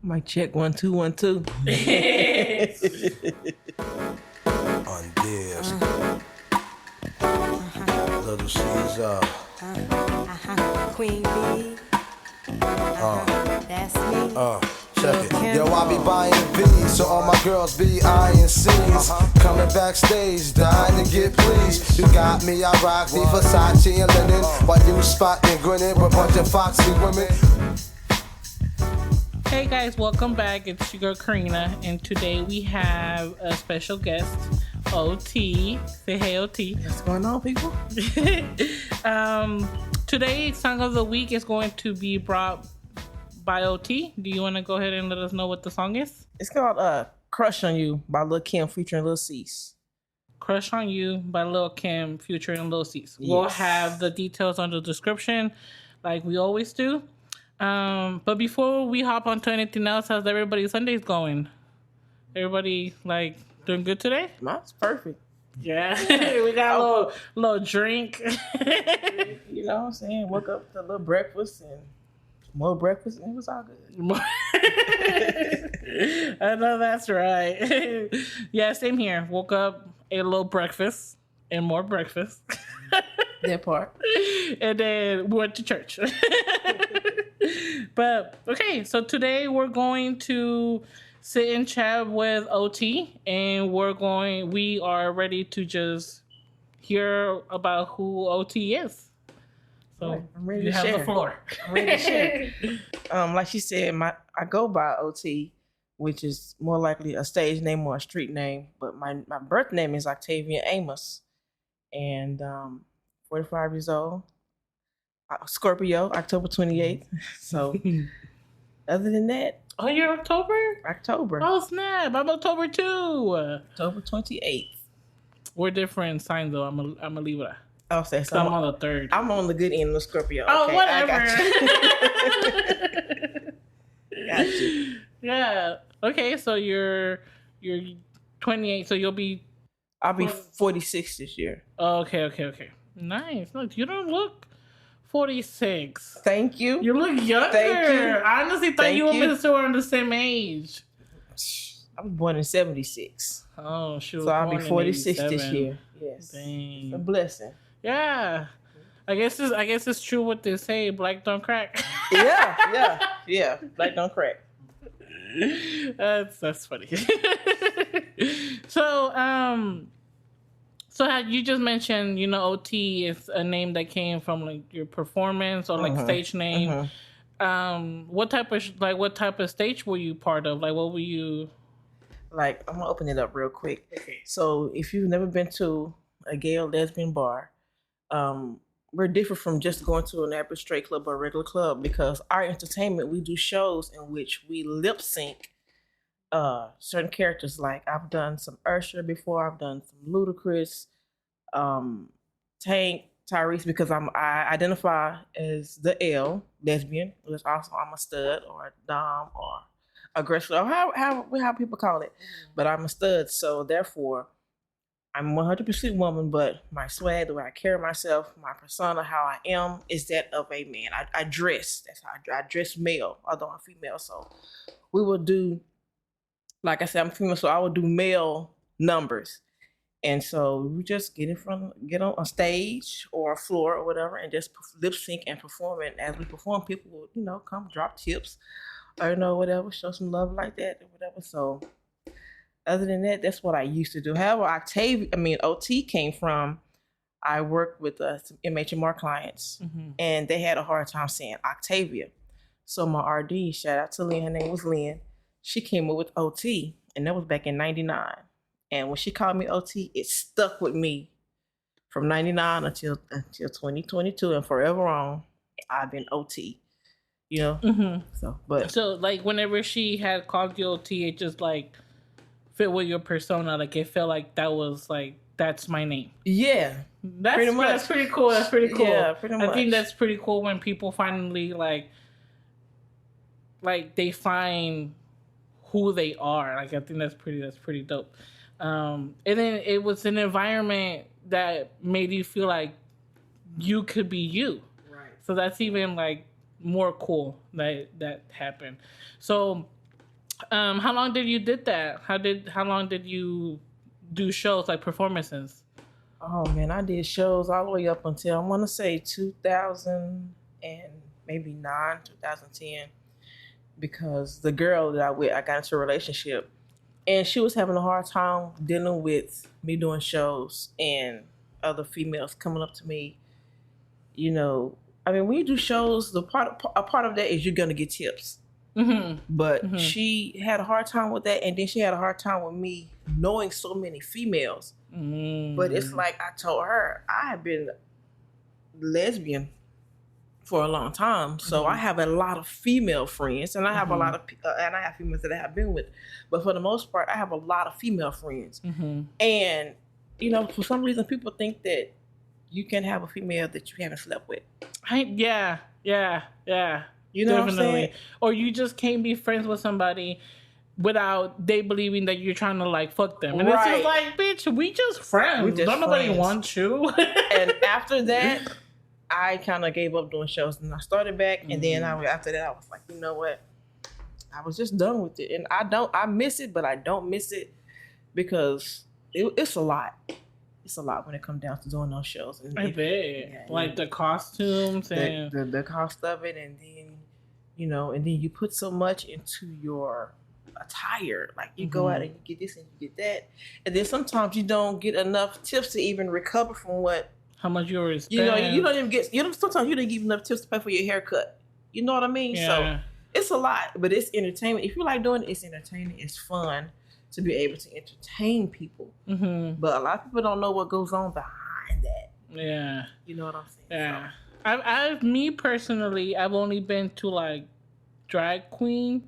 Mic check 1 2 1 2. On this, little Caesar. Queen Bee. That's me. Check it. Yo, I be buying V's, so all my girls be eyeing C's. Coming backstage, dying to get pleased. You got me, I rock the Versace and linen, while you spotting grinning with a bunch of foxy women. Hey guys, welcome back. It's your girl Karina, and today we have a special guest, OT. Say hey, OT. What's going on, people? Today's song of the week is going to be brought by OT. Do you want to go ahead and let us know what the song is? It's called Crush on You by Lil Kim featuring Lil Cease. Crush on You by Lil Kim featuring Lil Cease. Yes. We'll have the details on the description like we always do. But before we hop onto anything else, how's everybody's Sundays going? Everybody doing good today? Mine's perfect. Yeah. We got a little drink. You know what I'm saying? Woke up to a little breakfast and more breakfast, and it was all good. I know that's right. Yeah, same here. Woke up, ate a little breakfast and more breakfast. That part. And then went to church. But okay, so today we're going to sit and chat with OT, and we are ready to just hear about who OT is. So right, I'm ready you to have share. the floor. I'm ready to share. Like she said, I go by OT, which is more likely a stage name or a street name, but my birth name is Octavian Amos, and 45 years old. Scorpio, October 28th. So, other than that, Oh, you're October? October. Oh, snap. I'm October too. October 28th. We're different signs, though. I'm a Libra. Oh, so I'm on the 3rd. I'm on the good end of Scorpio. Oh, okay, whatever. I got you. Yeah. Okay, so you're 28, so I'll be 46 this year. Oh, okay. Nice. Look, you don't look 46. Thank you. You look younger. Thank you. I honestly thought you were still around the same age. I was born in 76. Oh, shoot. So I'll be 46 this year. Yes. Dang. It's a blessing. Yeah. I guess it's true what they say, black don't crack. Yeah. Black don't crack. That's funny. So how you just mentioned, OT is a name that came from your performance or stage name. What type of stage were you part of? What were you? I'm gonna open it up real quick. Okay. So if you've never been to a gay or lesbian bar, we're different from just going to an average straight club or a regular club, because our entertainment, we do shows in which we lip sync certain characters. Like I've done some Usher before, I've done some Ludacris, Tank, Tyrese, because I identify as the L, lesbian, which also I'm a stud or a dom or aggressor, or how people call it. But I'm a stud, so therefore I'm 100% woman, but my swag, the way I carry myself, my persona, how I am, is that of a man. I dress. That's how I dress male, although I'm female. So we will do, like I said, I'm female, so I will do male numbers. And so we just get on a stage or a floor or whatever and just lip sync and perform. And as we perform, people will, come drop tips or, whatever, show some love like that or whatever. So other than that, that's what I used to do. However, OT came from, I worked with some MHMR clients, and they had a hard time saying Octavia. So my RD, shout out to Lynn, her name was Lynn, she came up with OT, and that was back in 99. And when she called me OT, it stuck with me from 99 until 2022, and forever on, I've been OT, So, whenever she had called you OT, it just fit with your persona. It felt like that was that's my name. Yeah, pretty much. That's pretty cool. That's pretty cool. Yeah, pretty much. I think that's pretty cool when people finally they find who they are. I think that's pretty dope. And then it was an environment that made you feel like you could be you. Right. So that's even more cool that happened. So How long did you did that? How long did you do shows like performances? Oh man, I did shows all the way up until I want to say 2000 and maybe 2010, because the girl that I got into a relationship, and she was having a hard time dealing with me doing shows and other females coming up to me. You know, I mean, when you do shows, a part of that is you're gonna get tips. Mm-hmm. But Mm-hmm. she had a hard time with that, and then she had a hard time with me knowing so many females. But it's like I told her I have been lesbian for a long time, so I have a lot of female friends, and I have a lot of and I have females that I have been with. But for the most part, I have a lot of female friends, and you know, for some reason, people think that you can have a female that you haven't slept with. Yeah. You know what I'm saying? Or you just can't be friends with somebody without they believing that you're trying to like fuck them. And it's just like, bitch, we just friends. Don't nobody want you. And after that, I kind of gave up doing shows, and I started back. And then after that, I was like, you know what? I was just done with it, and I miss it, but I don't miss it because it's a lot. It's a lot when it comes down to doing those shows. And I bet. Like the costumes and the cost of it, and then and then you put so much into your attire. Like you go out and you get this and you get that, and then sometimes you don't get enough tips to even recover from how much you already spend. You don't even get. Sometimes you don't give enough tips to pay for your haircut. You know what I mean? Yeah. So it's a lot, but it's entertainment. If you like doing it, it's entertaining. It's fun to be able to entertain people. But a lot of people don't know what goes on behind that. Yeah. You know what I'm saying? Yeah. So. Me personally, I've only been to like drag queen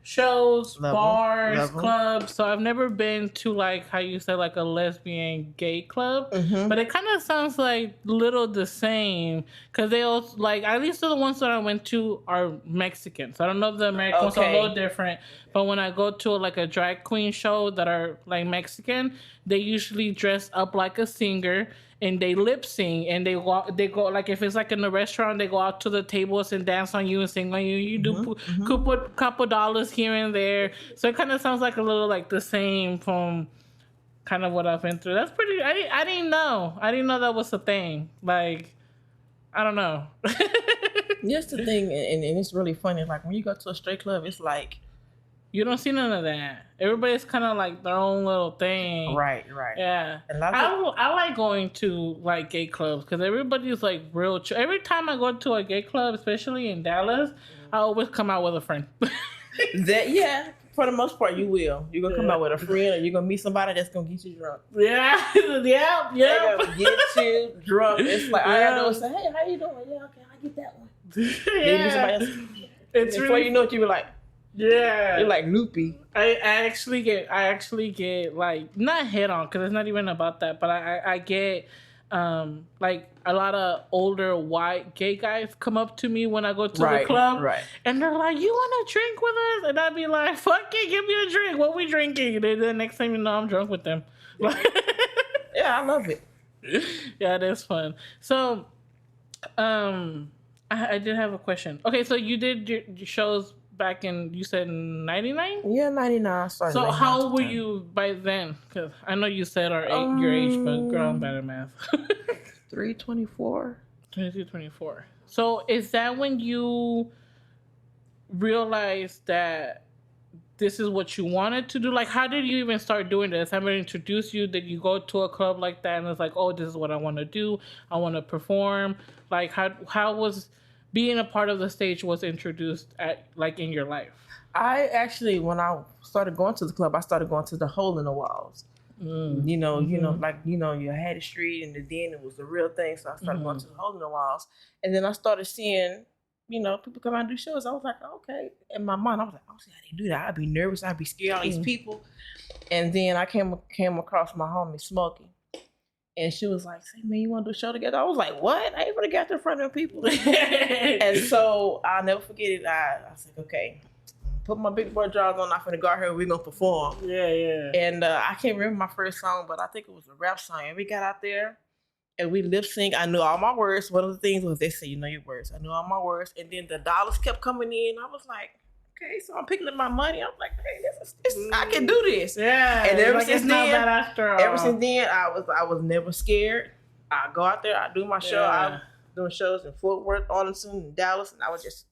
shows, bars, clubs. So I've never been to like how you said like a lesbian gay club. But it kind of sounds like little the same because they all like at least the ones that I went to are Mexican. So I don't know if the American ones are a little different. But when I go to like a drag queen show that are like Mexican, they usually dress up like a singer. And they lip sing, and they go like if it's like in a restaurant, they go out to the tables and dance on you and sing on you. You do put a couple dollars here and there, so it kind of sounds like a little like the same from kind of what I've been through. That's pretty. I didn't know that was a thing. Like I don't know. That's the thing, and it's really funny. Like when you go to a straight club, it's like. You don't see none of that. Everybody's kind of like their own little thing. Right. Yeah. I like going to like gay clubs because everybody's like real chill. Every time I go to a gay club, especially in Dallas, I always come out with a friend. For the most part, you will. You're gonna come out with a friend, or you're gonna meet somebody that's gonna get you drunk. Yeah. They're gonna get you drunk. It's like I gotta say, hey, how you doing? Yeah, okay, I get that one. It's before really, you know it, you be like. Yeah, you're like loopy. I actually get like not hit on because it's not even about that, but I get like a lot of older white gay guys come up to me when I go to the club, and they're like, "You want to drink with us?" And I'd be like, "Fuck it, give me a drink. What we drinking?" And then the next thing you know, I'm drunk with them. Yeah, I love it. Yeah, that's fun. So, I did have a question. Okay, so you did your shows. Back in, you said 99? Yeah, 99. Sorry. So how old were you by then? Because I know you said your age, but girl, I'm bad at math. 324. 24. So is that when you realized that this is what you wanted to do? Like, how did you even start doing this? Somebody introduced you? Did you go to a club like that and it's like, oh, this is what I want to do. I want to perform. Like, how was... being a part of the stage was introduced in your life? I actually, when I started going to the club, I started going to the hole in the walls. You know, you had a street, and then it was the real thing. So I started going to the hole in the walls, and then I started seeing, people come out and do shows. I was like, okay. In my mind, I was like, oh, see how they do that. I'd be nervous. I'd be scared of all these people. And then I came across my homie Smokey. And she was like, "Say, man, you want to do a show together?" I was like, "What? I ain't gonna get in front of people." And so I'll never forget it. I was like, "Okay, put my big boy drawers on. I'm finna go out here and we're gonna perform." Yeah. And I can't remember my first song, but I think it was a rap song. And we got out there and we lip sync. I knew all my words. One of the things was they say, "You know your words." I knew all my words. And then the dollars kept coming in. I was like, okay, so I'm picking up my money. I'm like, hey, this I can do this. Yeah. And ever like since it's not then, bad after all. ever since then, I was never scared. I go out there, I do my show. I'm doing shows in Fort Worth, Arlington, and Dallas, and I would just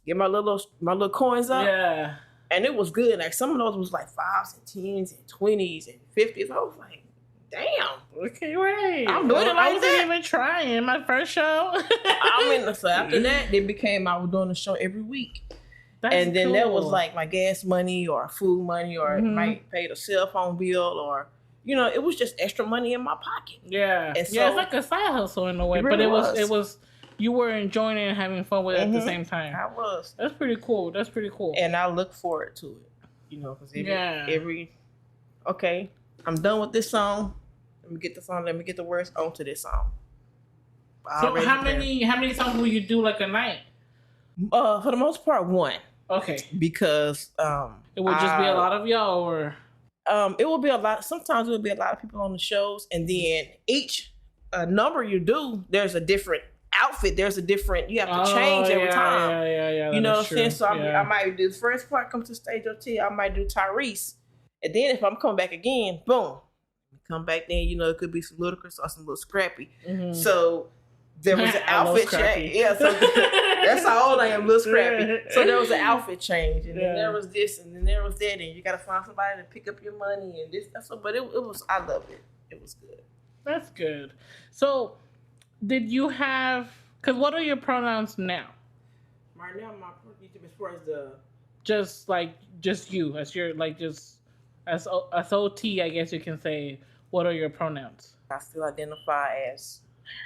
get my little coins up. Yeah. And it was good. Like some of those was like 5s and 10s and 20s and 50s. I was like, damn. Okay, right. I'm doing it like I wasn't that. even trying my first show. So after that, it became I was doing a show every week. That's and then cool. that was like my gas money or food money or might pay the cell phone bill or, it was just extra money in my pocket. Yeah. And so, yeah, it's like a side hustle in a way. Really but it was you were enjoying it and having fun with it at the same time. I was. That's pretty cool. And I look forward to it. Because okay, I'm done with this song. Let me get the song. Let me get the words onto this song. So how many songs will you do like a night? For the most part, one. Okay. Because it would just be a lot of y'all, or it will be a lot. Sometimes it will be a lot of people on the shows, and then each number you do, there's a different outfit. There's a different. You have to change every time. Yeah. You know what I'm saying? So I might do the first part, come to stage OT. I might do Tyrese, and then if I'm coming back again, boom, come back. Then it could be some ludicrous or some little scrappy. Mm-hmm. So there was an outfit change. Yeah, so that's how old I am, little scrappy. So there was an outfit change, and then there was this, and then there was that, and you got to find somebody to pick up your money and this. That's what. But it was. I loved it. It was good. That's good. So, did you have? Because what are your pronouns now? Right now, my as far as the just you as your as OT, I guess you can say. What are your pronouns? I still identify as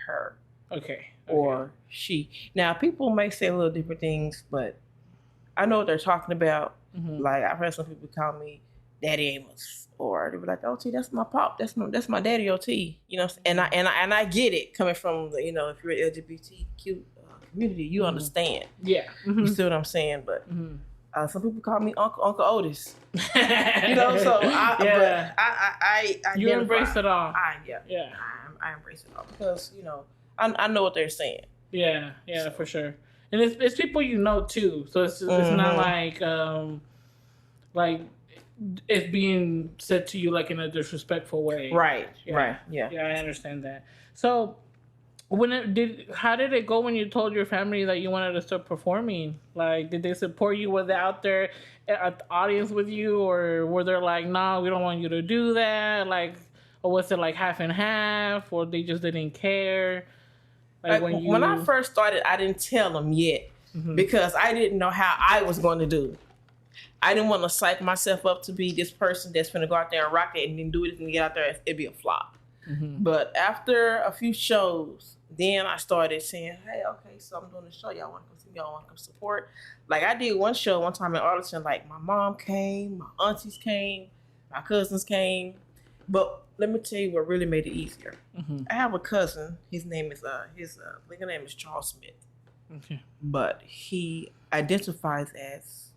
her. Okay. Or she. Now, people may say a little different things, but I know what they're talking about. Mm-hmm. Like, I've heard some people call me Daddy Amos, or they be like, "OT, that's my pop, that's my daddy, OT." And I get it coming from the, if you're an LGBTQ community, you understand. Yeah. Mm-hmm. You see what I'm saying? But some people call me Uncle Otis. So I you embrace it all. I embrace it all because I know what they're saying. Yeah, so. For sure. And it's people too. So it's not like it's being said to you like in a disrespectful way. Right. Yeah. Right. Yeah. Yeah, I understand that. So how did it go when you told your family that you wanted to start performing? Like, did they support you? Were they out there at the audience with you, or were they like, "No, we don't want you to do that"? Like, or was it like half and half, or they just didn't care? Like when I first started, I didn't tell them yet because I didn't know how I was going to do. I didn't want to psych myself up to be this person that's going to go out there and rock it and then do it and get out there, it'd be a flop. Mm-hmm. But after a few shows, then I started saying, "Hey, okay, so I'm doing a show. Y'all want to come see me? Y'all want to come support?" Like, I did one show one time in Arlington. Like, my mom came, my aunties came, my cousins came. But let me tell you what really made it easier. Mm-hmm. I have a cousin. His name is his legal name is Charles Smith. Okay. But he identifies as.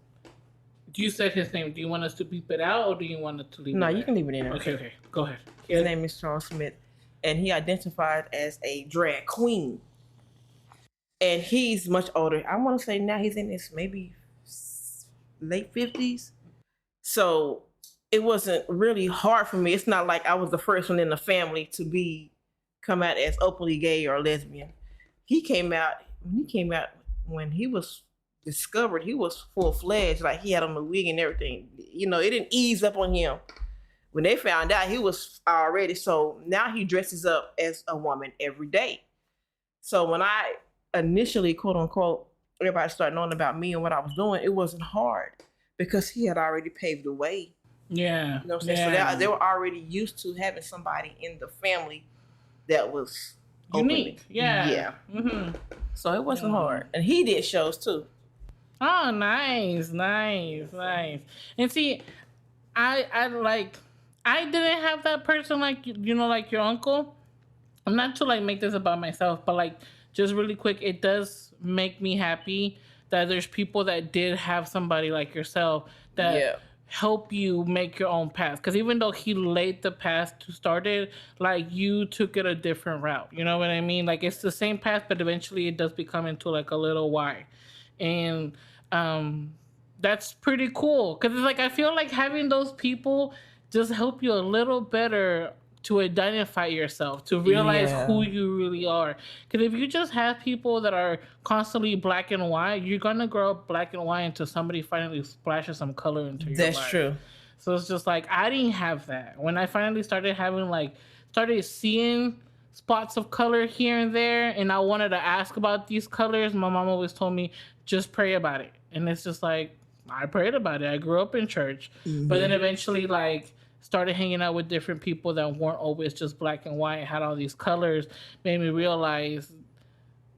Do you say his name? Do you want us to beep it out, or do you want it to leave? No, it you can leave it in there. Okay. Go ahead. His name is Charles Smith, and he identifies as a drag queen. And he's much older. I want to say now he's in his maybe late 50s. So it wasn't really hard for me. It's not like I was the first one in the family to come out as openly gay or lesbian. When he was discovered, he was full-fledged. Like, he had on the wig and everything. It didn't ease up on him. When they found out, he was already. So now he dresses up as a woman every day. So when I initially, quote unquote, everybody started knowing about me and what I was doing, it wasn't hard because he had already paved the way. Yeah. You know what I'm saying? So they were already used to having somebody in the family that was unique. Openly. Yeah. Mm-hmm. So it wasn't hard. And he did shows too. Oh, nice. And see, I didn't have that person like like your uncle. I'm not to make this about myself, but just really quick, it does make me happy that there's people that did have somebody like yourself that help you make your own path. Because even though he laid the path to start it, you took it a different route. You know what I mean? It's the same path, but eventually it does become into a little Y. And that's pretty cool. Because it's like, I feel like having those people just help you a little better to identify yourself, to realize who you really are. Because if you just have people that are constantly black and white, you're going to grow up black and white until somebody finally splashes some color into your life. That's true. So it's just like, I didn't have that. When I finally started started seeing spots of color here and there, and I wanted to ask about these colors, my mom always told me, just pray about it. And it's just like, I prayed about it. I grew up in church. But then eventually, like, started hanging out with different people that weren't always just black and white, had all these colors, made me realize,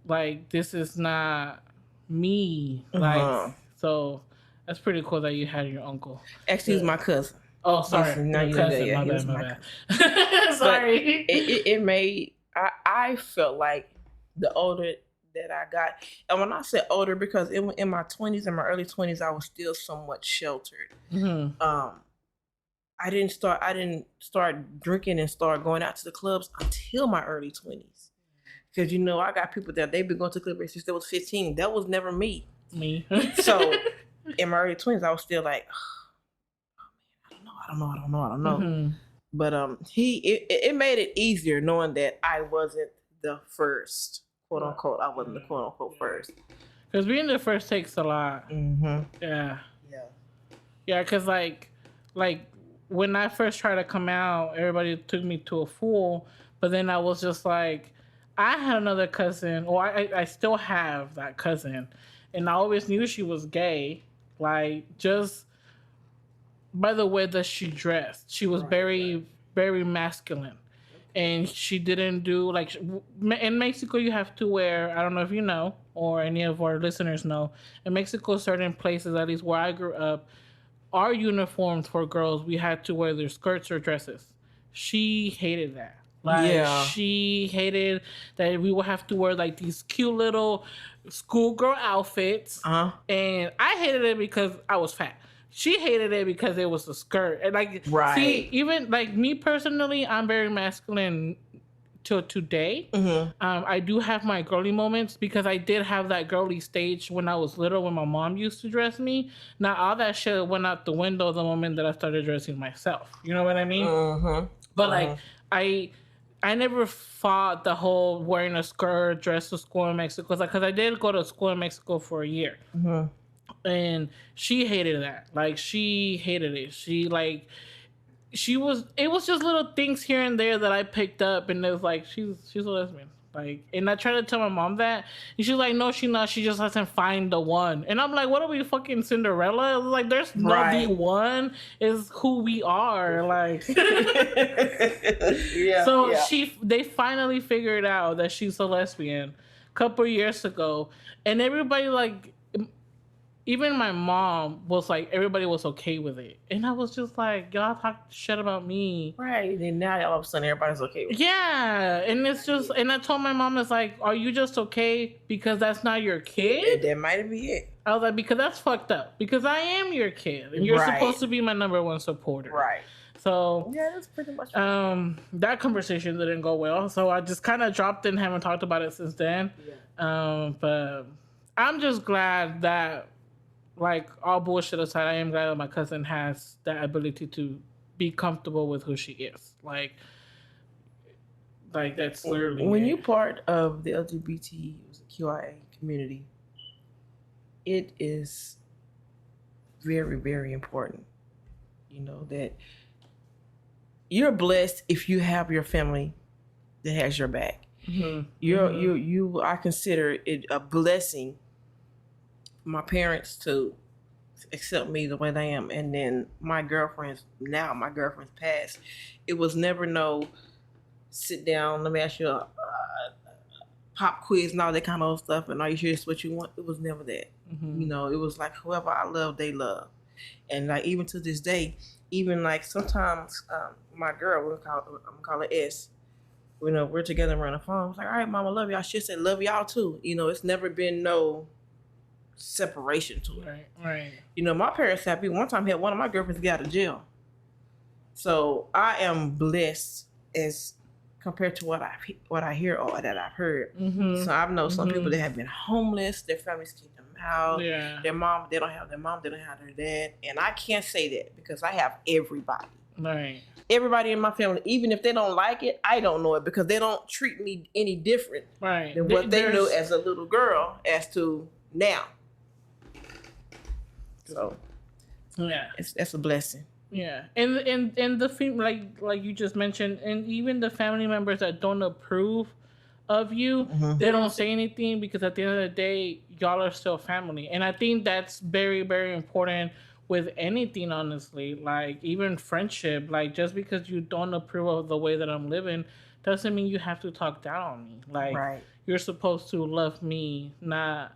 like, this is not me. Like, so that's pretty cool that you had your uncle. Actually, he's my cousin. Oh, sorry. No, your cousin. yeah, My bad. Sorry. It made, I felt like the older that I got, and when I said older, because in my 20s, in my early 20s, I was still somewhat sheltered. I didn't start drinking and start going out to the clubs until my early 20s. Because, I got people that they've been going to the clubs since they was 15. That was never me. So in my early 20s, I was still like, I don't know. But it made it easier knowing that I wasn't the first, quote unquote. I wasn't the quote unquote first. Because being the first takes a lot. Yeah. Because like when I first tried to come out, everybody took me to a fool. But then I was just like, I had another cousin, or I still have that cousin, and I always knew she was gay. Like, just by the way that she dressed, she was very masculine, and she didn't do like, in Mexico you have to wear, I don't know if you know or any of our listeners know, in Mexico certain places, at least where I grew up, our uniforms for girls, we had to wear their skirts or dresses. She hated that. She hated that we would have to wear like these cute little schoolgirl outfits, and I hated it because I was fat. She hated it because it was a skirt, and like, see, even like me personally, I'm very masculine till today. I do have my girly moments because I did have that girly stage when I was little, when my mom used to dress me. Now all that shit went out the window the moment that I started dressing myself. You know what I mean? But like, I never fought the whole wearing a skirt, dress to school in Mexico. Because I did go to school in Mexico for a year. And she hated that. Like, she hated it. It was just little things here and there that I picked up. And it was like, she's a lesbian. Like, and I tried to tell my mom that. And she's like, no, she's not. She just doesn't find the one. And I'm like, what are we, fucking Cinderella? Like, there's no the one. Is who we are. Like, they finally figured out that she's a lesbian a couple years ago. And everybody, like, even my mom was like, everybody was okay with it. And I was just like, y'all talk shit about me. Right. And now all of a sudden everybody's okay with it. Yeah. And it's just, and I told my mom, it's like, are you just okay because that's not your kid? That might be it. I was like, because that's fucked up. Because I am your kid. And you're supposed to be my number one supporter. Right. So, yeah, that's pretty much that conversation didn't go well. So I just kind of dropped it and haven't talked about it since then. But I'm just glad that, like, all bullshit aside, I am glad that my cousin has that ability to be comfortable with who she is. Like that's literally when you're part of the LGBTQIA community, it is very, very important. That you're blessed if you have your family that has your back. I consider it a blessing. My parents to accept me the way they am, and then my girlfriends passed. It was never no sit down, let me ask you a pop quiz and all that kind of stuff, and are you sure it's what you want? It was never that. It was like whoever I love, they love. And like, even to this day, even like sometimes my girl, I'm gonna call her S, we're together around the phone. I was like, all right, mama, love y'all. She said, love y'all too. It's never been no separation to it. Right. My parents happy. One time had one of my girlfriends get out of jail. So I am blessed as compared to what I hear or that I've heard. So I've known some people that have been homeless, their families kicked them have their mom. They don't have their mom. They don't have their dad. And I can't say that because I have everybody. Right. Everybody in my family, even if they don't like it, I don't know it because they don't treat me any different than what they knew as a little girl as to now. So, yeah, that's a blessing. Yeah, and the like you just mentioned, and even the family members that don't approve of you, they don't say anything because at the end of the day, y'all are still family, and I think that's very, very important with anything. Honestly, like even friendship, like just because you don't approve of the way that I'm living, doesn't mean you have to talk down on me. Like you're supposed to love me, not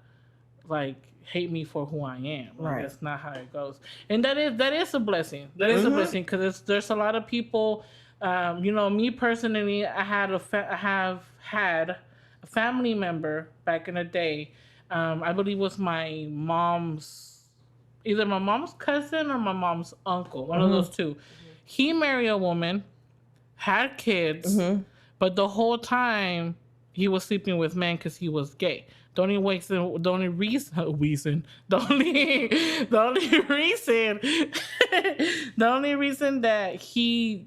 like hate me for who I am. Like, that's not how it goes. And that is a blessing. That is a blessing because there's a lot of people. Me personally, I have had a family member back in the day. I believe it was my mom's, either my mom's cousin or my mom's uncle. One of those two. He married a woman, had kids, but the whole time he was sleeping with men because he was gay. The only reason that he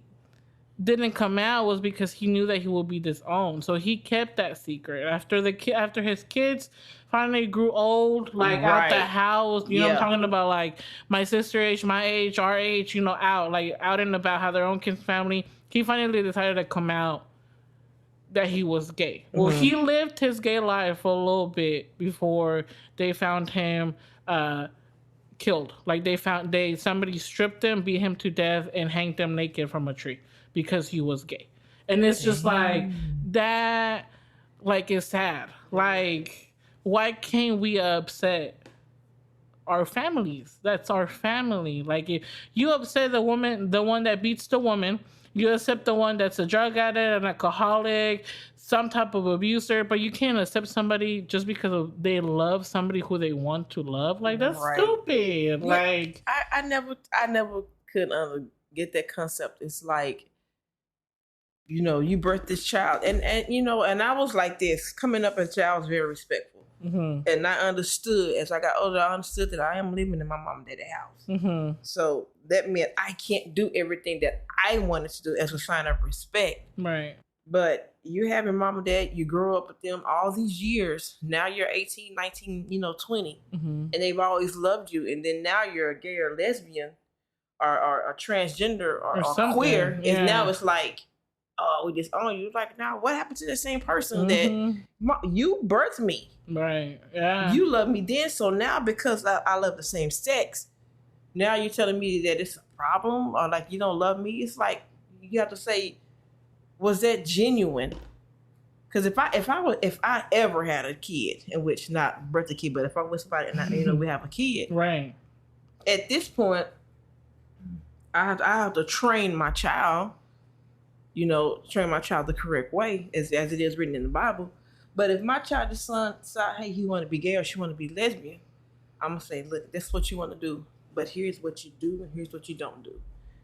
didn't come out was because he knew that he would be disowned. So he kept that secret. After his kids finally grew old, out the house, you know what I'm talking about, like my sister age, my age, our age, out and about, how their own kids' family. He finally decided to come out that he was gay. Well, he lived his gay life for a little bit before they found him killed. Like somebody stripped him, beat him to death, and hanged him naked from a tree because he was gay. And it's just like that. Like, it's sad. Like, why can't we upset our families? That's our family. Like, if you upset the one that beats the woman, you accept the one that's a drug addict, an alcoholic, some type of abuser, but you can't accept somebody just because they love somebody who they want to love. Like, that's stupid. Like, I never could get that concept. It's like, you birthed this child, and I was like this coming up as a child. I was very respectful. And I understood as I got older. I understood that I am living in my mom and dad's house. So that meant I can't do everything that I wanted to do as a sign of respect. Right. But you have your mom and dad, you grew up with them all these years. Now you're 18, 19, 20. And they've always loved you. And then now you're a gay or lesbian or a transgender or queer. And now it's like, oh, we disown you. Like, now what happened to the same person that you birthed me? Right. Yeah. You love me then. So now because I love the same sex, now you're telling me that it's a problem or like you don't love me. It's like you have to say, was that genuine? Because if I ever had a kid, in which not birth a kid, but if I'm with somebody and we have a kid, right? At this point, I have to train my child. Train my child the correct way, as it is written in the Bible. But if my child decide, hey, he want to be gay or she want to be lesbian, I'm gonna say, look, that's what you want to do, but here's what you do and here's what you don't do.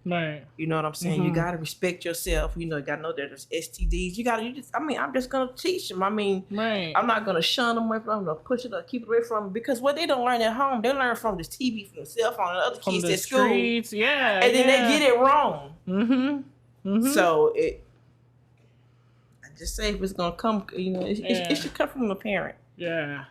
Right. You know what I'm saying? You gotta respect yourself. You gotta know that there's STDs. I'm just gonna teach them. Right. I'm not gonna shun them away from them. I'm gonna push it or keep it away from them because what they don't learn at home, they learn from this TV, from the cell phone, and other kids at school. Yeah. And then they get it wrong. So I just say if it's gonna come, it should come from a parent. Yeah.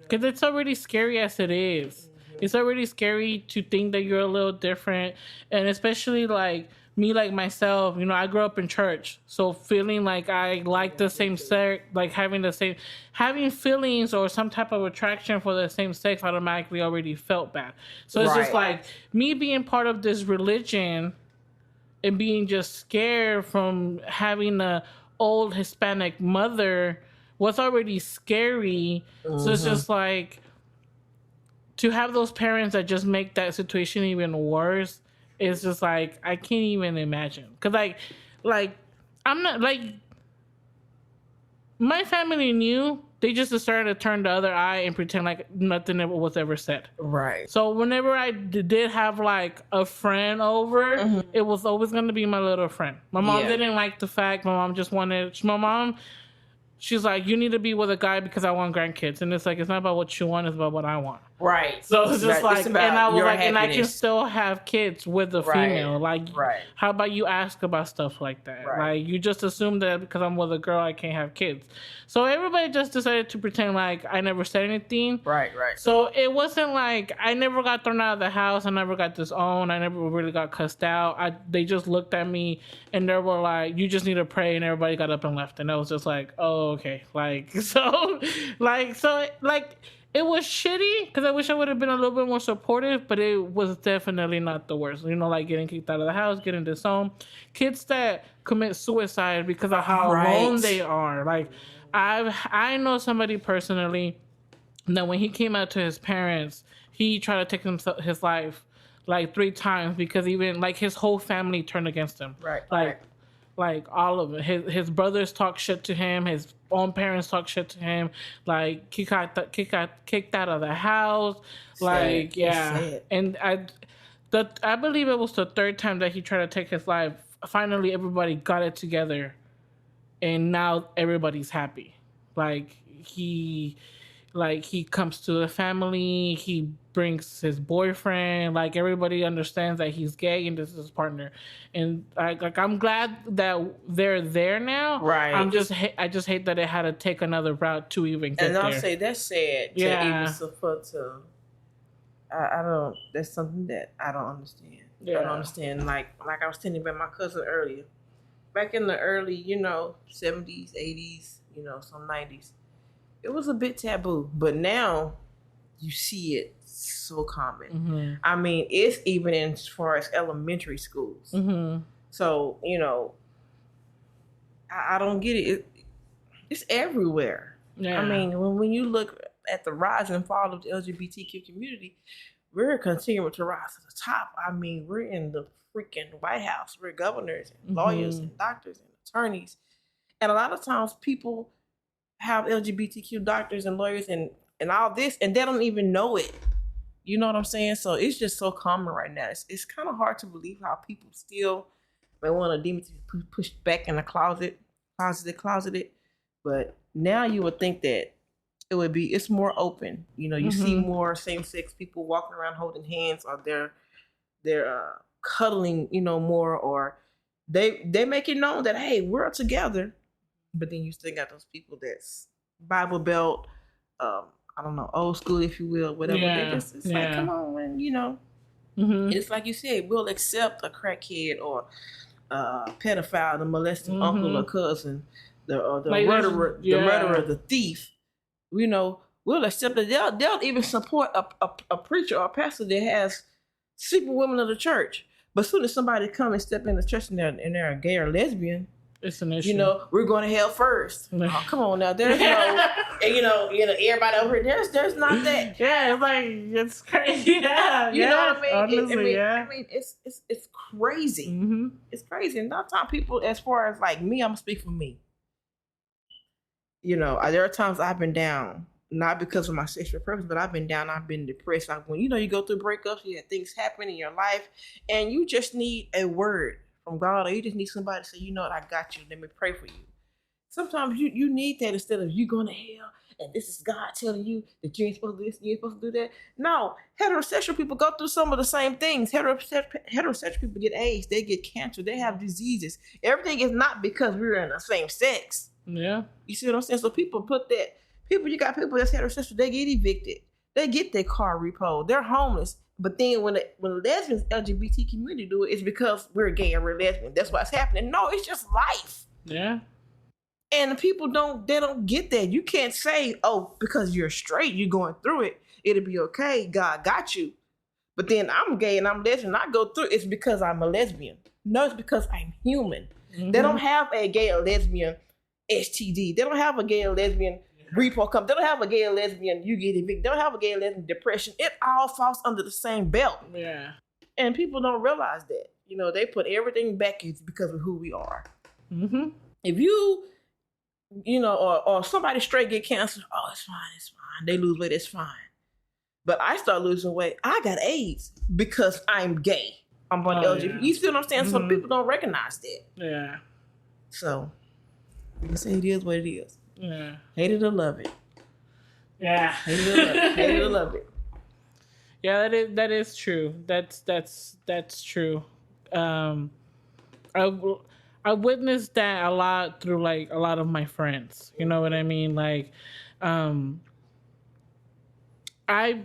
Because it's already scary as it is. It's already scary to think that you're a little different, and especially like me, like myself. I grew up in church, so feeling like I like the same sex, like having feelings or some type of attraction for the same sex, automatically already felt bad. So it's just like me being part of this religion and being just scared from having a old Hispanic mother was already scary. So it's just like to have those parents that just make that situation even worse. It's just like I can't even imagine. Cause like I'm not like my family knew. They just started to turn the other eye and pretend like nothing ever was ever said. Right. So whenever I did have like a friend over, it was always going to be my little friend. My mom didn't like the fact. My mom just wanted. My mom she's like, you need to be with a guy because I want grandkids. And it's like, it's not about what you want, it's about what I want. Right. So it's just like, and I was like, happiness. and I can still have kids with a female. Like, how about you ask about stuff like that? Like, you just assume that because I'm with a girl, I can't have kids. So everybody just decided to pretend like I never said anything. Right. So it wasn't like I never got thrown out of the house. I never got disowned. I never really got cussed out. They just looked at me and they were like, you just need to pray. And everybody got up and left. And I was just like, oh, okay. Like, so it was shitty because I wish I would have been a little bit more supportive, but it was definitely not the worst. You know, like getting kicked out of the house, getting disowned. Kids that commit suicide because of how alone they are. Like, I know somebody personally that when he came out to his parents, he tried to take his life like 3 times because even like his whole family turned against him. Like all of it. His brothers talk shit to him. His own parents talk shit to him. Like kicked out of the house. Like yeah. And I believe it was the 3rd time that he tried to take his life. Finally, everybody got it together, and now everybody's happy. Like he comes to the family. He brings his boyfriend. Like everybody understands that he's gay and this is his partner. And I'm glad that they're there now. Right. I just hate that it had to take another route to even get there. And I'll say that's sad. To even support to. I don't. That's something that I don't understand. Yeah. I don't understand. Like I was telling about my cousin earlier. Back in the early, 70s, 80s, some 90s. It was a bit taboo, but now you see it so common. Mm-hmm. I mean, it's even as far as elementary schools. Mm-hmm. So, I don't get it. It's everywhere. Yeah. I mean, when you look at the rise and fall of the LGBTQ community, we're continuing to rise to the top. I mean, we're in the freaking White House. We're governors and lawyers and doctors and attorneys. And a lot of times people have LGBTQ doctors and lawyers and all this, and they don't even know it. You know what I'm saying? So it's just so common right now. It's kind of hard to believe how people still may want to deem it to be pushed back in the closeted. But now you would think that it's more open. You see more same-sex people walking around holding hands, or they're cuddling, more, or they make it known that, hey, we're together. But then you still got those people that's Bible Belt, I don't know, old school, if you will, whatever. Yeah. It's like, come on, and it's like you said, we'll accept a crackhead or a pedophile, the molesting uncle or cousin, the murderer, the thief. We'll accept it. They'll even support a preacher or a pastor that has sleeping women of the church. But as soon as somebody come and step in the church and they're a gay or lesbian, it's an issue. We're going to hell first. Oh, come on now. There's no, and everybody over here. There's not that. Yeah, it's like it's crazy. Yeah, you know what I mean. Honestly, I mean, it's crazy. Mm-hmm. It's crazy. And not time people, as far as like me, I'm gonna speak for me. There are times I've been down, not because of my sexual preference, but I've been down. I've been depressed. Like when you go through breakups, things happen in your life, and you just need a word from God, or you just need somebody to say, what, I got you. Let me pray for you. Sometimes you need that instead of you going to hell and this is God telling you that you ain't supposed to do this, you ain't supposed to do that. No, heterosexual people go through some of the same things. Heterosexual people get AIDS, they get cancer, they have diseases. Everything is not because we're in the same sex. Yeah. You see what I'm saying? So you got people that's heterosexual, they get evicted. They get their car repoed. They're homeless. But then when the lesbians, LGBT community do it, it's because we're gay and we're lesbian. That's what's happening. No, it's just life. Yeah. And people don't get that. You can't say, oh, because you're straight, you're going through it, it'll be okay. God got you. But then I'm gay and I'm lesbian. I go through it's because I'm a lesbian. No, it's because I'm human. Mm-hmm. They don't have a gay or lesbian STD. They don't have a gay or lesbian repo come. They don't have a gay or lesbian, you get evicted. They don't have a gay or lesbian depression. It all falls under the same belt. Yeah. And people don't realize that. They put everything back because of who we are. Mm-hmm. If you, or somebody straight get cancer, oh, it's fine. They lose weight, it's fine. But I start losing weight. I got AIDS because I'm gay. I'm on LGBT. Yeah. You see what I'm saying? Mm-hmm. So people don't recognize that. Yeah. So, you can say it is what it is. Yeah. Hate it or love it. Yeah. Hate it or love it. Hate it or love it. Yeah, that is true. That's true. Um, I witnessed that a lot through like a lot of my friends. You know what I mean? Like, um, I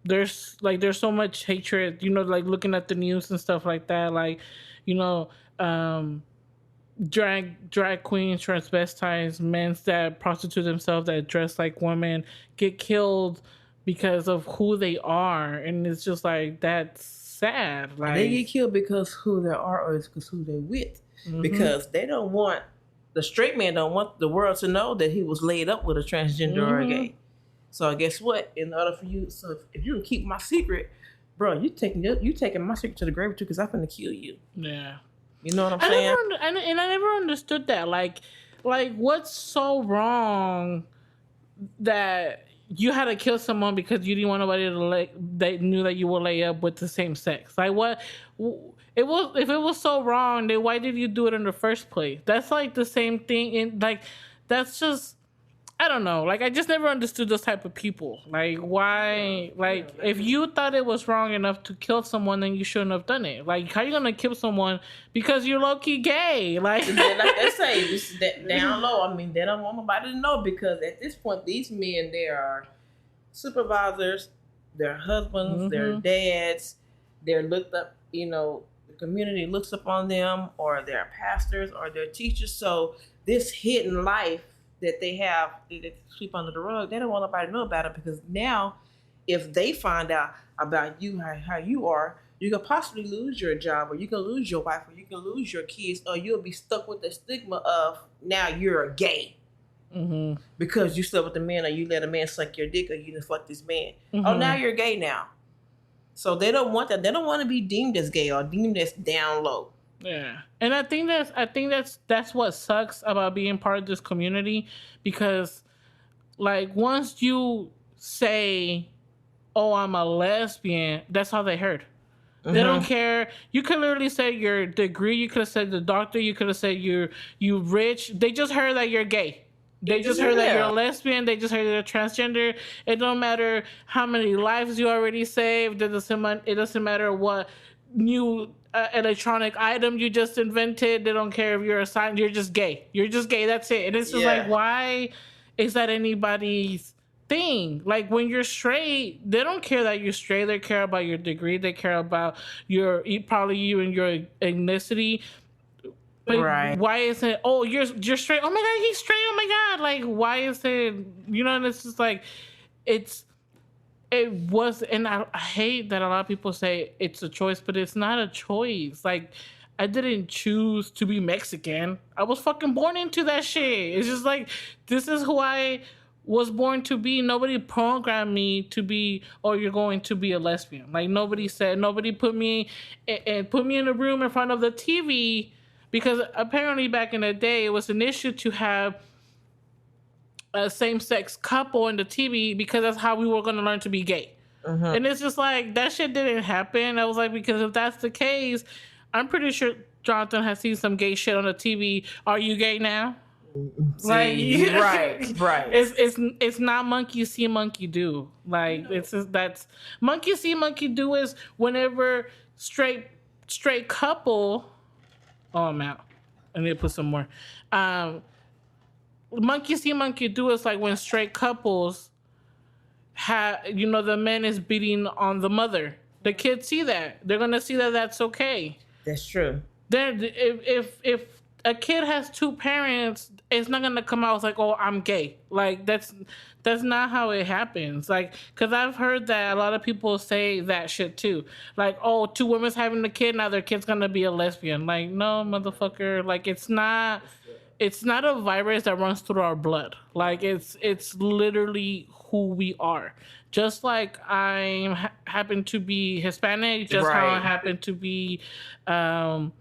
there's so much hatred. You know, like looking at the news and stuff like that. Like, you know, drag queens, transvestites, men that prostitute themselves, that dress like women, get killed because of who they are, and it's just like that's sad. Like They get killed because who they are or it's because who they with. Because they don't want the straight man don't want the world to know that he was laid up with a transgender or a gay. So guess what? In order for you, so if you keep my secret, bro, you taking my secret to the grave too, because I'm gonna kill you. Yeah. You know what I'm saying? I never understood that. Like what's so wrong that you had to kill someone because you didn't want nobody to they knew that you would lay up with the same sex? Like what? It was, if it was so wrong, then why did you do it in the first place? That's like the same thing. In like, that's just, I don't know. Like, I just never understood those type of people. Like, why? Like, if you thought it was wrong enough to kill someone, then you shouldn't have done it. Like, how you gonna kill someone because you're low key gay? Like, like they say, this down low. I mean, they don't want nobody to know, because at this point, these men, they are supervisors, their husbands, their dads, they're looked up. You know, the community looks upon them, or their pastors, or their teachers. So this hidden life that they have, they sweep under the rug, they don't want nobody to know about it, because now if they find out about you, how you are, you could possibly lose your job, or you can lose your wife, or you can lose your kids, or you'll be stuck with the stigma of now you're a gay. Because you slept with a man, or you let a man suck your dick, or you didn't fuck this man. Oh, now you're gay now. So they don't want that. They don't want to be deemed as gay or deemed as down low. Yeah, and I think that's what sucks about being part of this community, because like once you say, "Oh, I'm a lesbian," that's all they heard. They don't care. You could literally say your degree. You could have said the doctor. You could have said you rich. They just heard that you're gay. They just heard that you're a lesbian. They just heard you're transgender. It don't matter how many lives you already saved. It doesn't matter what new electronic item you just invented. They don't care if you're a sign. You're just gay. You're just gay. That's it. And it's just like, why is that anybody's thing? Like, when you're straight, they don't care that you're straight. They care about your degree. They care about probably you and your ethnicity. But why is it, oh, you're straight? Oh my God, he's straight. Oh my God. Like, why is it, you know, and it's just like, it was, and I hate that a lot of people say it's a choice, but it's not a choice. Like, I didn't choose to be Mexican. I was fucking born into that shit. It's just like, this is who I was born to be. Nobody programmed me to be, oh, you're going to be a lesbian. Like, nobody put me in a room in front of the TV, because apparently back in the day, it was an issue to have a same-sex couple in the TV, because that's how we were going to learn to be gay. And it's just like, that shit didn't happen. I was like, because if that's the case, I'm pretty sure Jonathan has seen some gay shit on the TV. Are you gay now? Like, right. It's not monkey see, monkey do. Like, it's just, that's monkey see, monkey do is whenever straight couple. Oh, I'm out. I need to put some more. Monkey see, monkey do is like when straight couples have, you know, the man is beating on the mother. The kids see that. They're gonna see that that's okay. That's true. Then if a kid has two parents, it's not gonna come out as like, oh, I'm gay. Like, that's not how it happens. Like, because I've heard that a lot of people say that shit too. Like, oh, two women's having a kid, now their kid's gonna be a lesbian. Like, no, motherfucker. Like, it's not a virus that runs through our blood. Like, it's literally who we are. Just like I happen to be Hispanic, just how I happen to be tall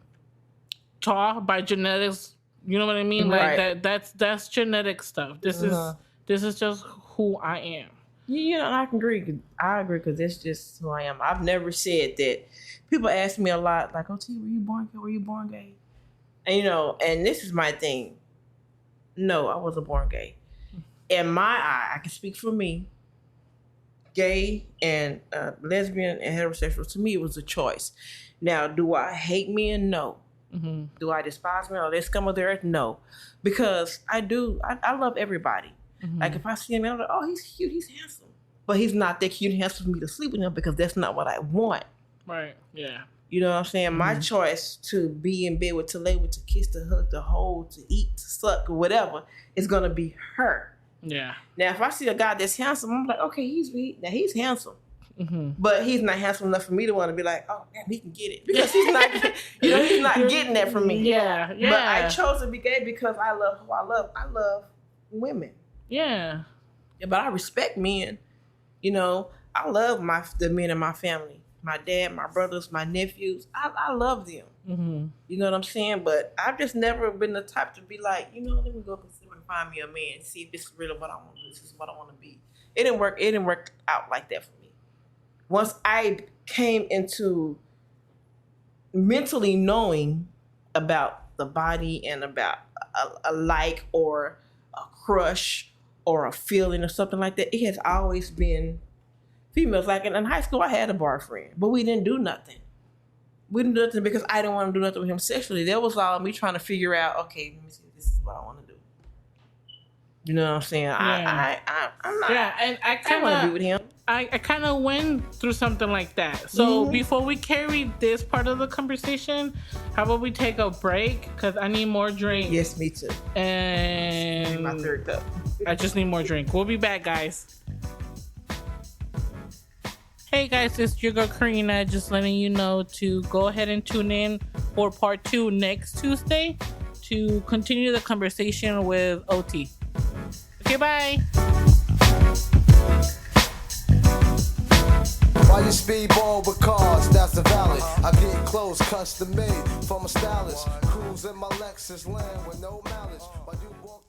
by genetics. You know what I mean? Like, that's genetic stuff. This is just who I am. Yeah, I agree. I agree, because that's just who I am. I've never said that. People ask me a lot, like, "Oh, T, were you born gay? Were you born gay?" And you know, and this is my thing. No, I wasn't born gay. In my eye, I can speak for me. Gay and lesbian and heterosexual, to me, it was a choice. Now, do I hate men? No. Mm-hmm. Do I despise men? Or they scum of the earth? No. Because I do. I love everybody. Mm-hmm. Like, if I see a man, I'm like, oh, he's cute, he's handsome. But he's not that cute and handsome for me to sleep with him because that's not what I want. Right, yeah. You know what I'm saying? Mm-hmm. My choice to be in bed with, to lay with, to kiss, to hug, to hold, to eat, to suck, or whatever, is going to be her. Yeah. Now, if I see a guy that's handsome, I'm like, okay, he's handsome. Mm-hmm. But he's not handsome enough for me to want to be like, oh, damn, he can get it. Because he's not, he's not getting that from me. Yeah, yeah. But I chose to be gay because I love who I love. I love women. Yeah. But I respect men. I love the men in my family. My dad, my brothers, my nephews. I love them. Mm-hmm. You know what I'm saying? But I've just never been the type to be like, let me go consider and find me a man, see if this is really what I want to do. This is what I want to be. It didn't work. It didn't work out like that for me. Once I came into mentally knowing about the body and about a like or a crush or a feeling or something like that, it has always been females. Like in high school, I had a boyfriend, but we didn't do nothing. We didn't do nothing because I didn't want to do nothing with him sexually. That was all me trying to figure out, okay, let me see, this is what I want to do. You know what I'm saying? Yeah. I'm not. Yeah, and I want to be with him. I kind of went through something like that. So before we carry this part of the conversation, how about we take a break? Because I need more drink. Yes, me too. And my third cup. I just need more drink. We'll be back, guys. Hey guys, it's your girl Karina, just letting you know to go ahead and tune in for part 2 next Tuesday to continue the conversation with OT. Okay, bye. Why you speedball with cars? That's the valley. I get clothes custom made from a stylist. Cruise in my Lexus land with no mileage. While you walk